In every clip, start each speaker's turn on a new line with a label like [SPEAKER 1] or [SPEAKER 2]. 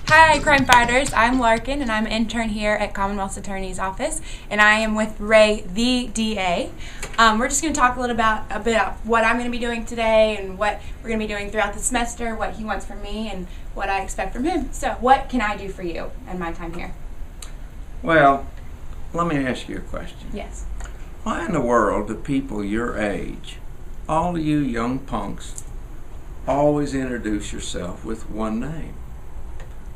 [SPEAKER 1] Hi, crime fighters. I'm Larkin, and I'm an intern here at Commonwealth's Attorney's Office, and I am with Ray, the DA. We're just going to talk a bit about what I'm going to be doing today and what we're going to be doing throughout the semester, what he wants from me, and what I expect from him. So, what can I do for you in my time here?
[SPEAKER 2] Well, let me ask you a question.
[SPEAKER 1] Yes.
[SPEAKER 2] Why in the world do people your age, all of you young punks, always introduce yourself with one name?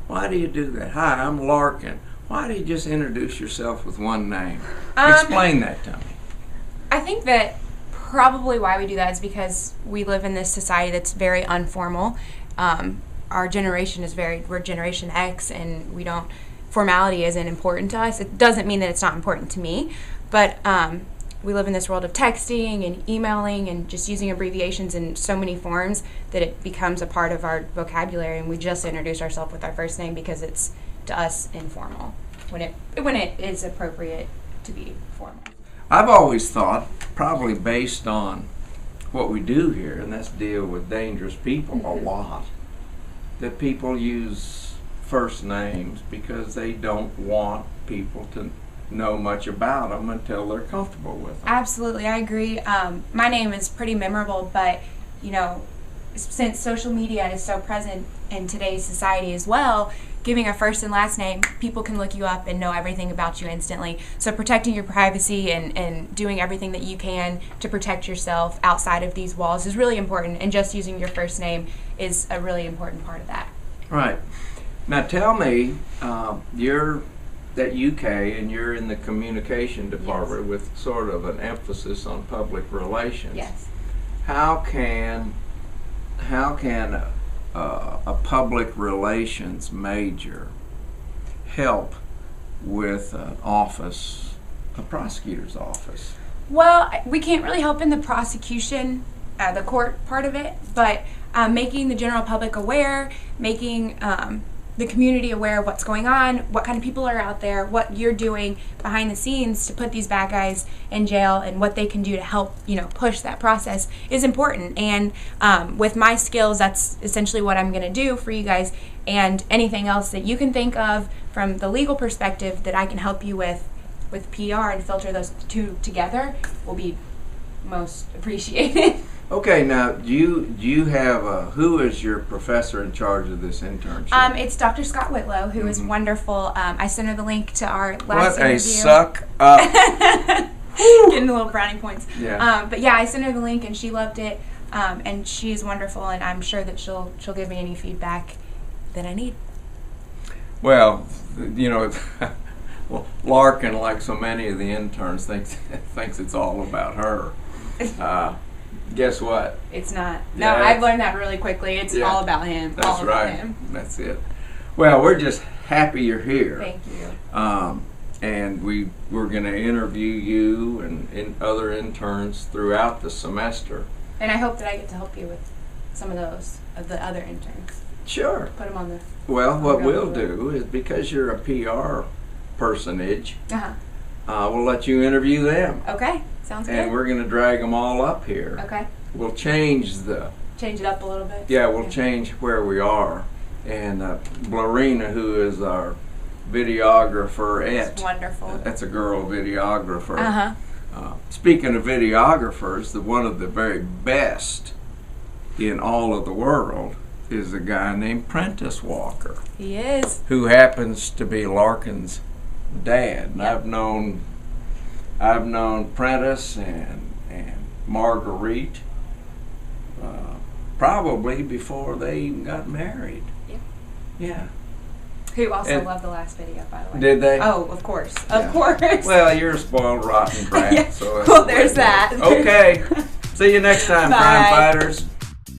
[SPEAKER 2] Why do you do that? Hi, I'm Larkin. Why do you just introduce yourself with one name? Explain that to me.
[SPEAKER 1] I think that probably why we do that is because we live in this society that's very informal. Our generation is we're Generation X, and formality isn't important to us. It doesn't mean that it's not important to me, but we live in this world of texting and emailing and just using abbreviations in so many forms that it becomes a part of our vocabulary, and we just introduce ourselves with our first name because it's, to us, informal when it is appropriate to be formal.
[SPEAKER 2] I've always thought, probably based on what we do here, and that's deal with dangerous people a lot, that people use first names because they don't want people to know much about them until they're comfortable with them.
[SPEAKER 1] Absolutely, I agree. My name is pretty memorable, but since social media is so present in today's society as well, giving a first and last name, people can look you up and know everything about you instantly. So protecting your privacy and doing everything that you can to protect yourself outside of these walls is really important, and just using your first name is a really important part of that.
[SPEAKER 2] Right. Now tell me, you're at UK and you're in the communication department. Yes. With sort of an emphasis on public relations.
[SPEAKER 1] Yes.
[SPEAKER 2] How can a public relations major help with an office, a prosecutor's office?
[SPEAKER 1] Well, we can't really help in the prosecution, the court part of it, but making the general public aware, making the community aware of what's going on, what kind of people are out there, what you're doing behind the scenes to put these bad guys in jail, and what they can do to help, push that process is important. And with my skills, that's essentially what I'm going to do for you guys. And anything else that you can think of from the legal perspective that I can help you with PR and filter those two together will be most appreciated.
[SPEAKER 2] Okay, now do you have who is your professor in charge of this internship?
[SPEAKER 1] It's Dr. Scott Whitlow, who is wonderful. I sent her the link to our last
[SPEAKER 2] interview.
[SPEAKER 1] What
[SPEAKER 2] a suck up!
[SPEAKER 1] Getting a little brownie points.
[SPEAKER 2] Yeah.
[SPEAKER 1] But yeah, I sent her the link and she loved it. And she's wonderful, and I'm sure that she'll give me any feedback that I need.
[SPEAKER 2] Well, Larkin, like so many of the interns, thinks it's all about her. Guess what?
[SPEAKER 1] It's not. No, yeah, I've learned that really quickly. It's all about him.
[SPEAKER 2] That's
[SPEAKER 1] all
[SPEAKER 2] right.
[SPEAKER 1] About him.
[SPEAKER 2] That's it. Well, we're just happy you're here.
[SPEAKER 1] Thank you.
[SPEAKER 2] And we're going to interview you and other interns throughout the semester.
[SPEAKER 1] And I hope that I get to help you with some of the other interns.
[SPEAKER 2] Sure.
[SPEAKER 1] Put them on the.
[SPEAKER 2] Well, what we'll do is, because you're a PR personage, we'll let you interview them.
[SPEAKER 1] Okay. Sounds good.
[SPEAKER 2] And we're going to drag them all up here.
[SPEAKER 1] Okay.
[SPEAKER 2] We'll change it
[SPEAKER 1] up a little bit.
[SPEAKER 2] Yeah, we'll change where we are. And Blarina, who is our videographer,
[SPEAKER 1] it's wonderful.
[SPEAKER 2] That's a girl videographer. Speaking of videographers, one of the very best in all of the world is a guy named Prentice Walker.
[SPEAKER 1] He is.
[SPEAKER 2] Who happens to be Larkin's dad. And
[SPEAKER 1] yep.
[SPEAKER 2] I've known Prentice and Marguerite probably before they even got married.
[SPEAKER 1] Yep.
[SPEAKER 2] Yeah.
[SPEAKER 1] Who also loved the last video, by the way.
[SPEAKER 2] Did they?
[SPEAKER 1] Oh, of course. Of course.
[SPEAKER 2] Well, you're a spoiled, rotten brat.
[SPEAKER 1] Yeah.
[SPEAKER 2] So
[SPEAKER 1] well, there's that.
[SPEAKER 2] Okay. See you next time, crime fighters.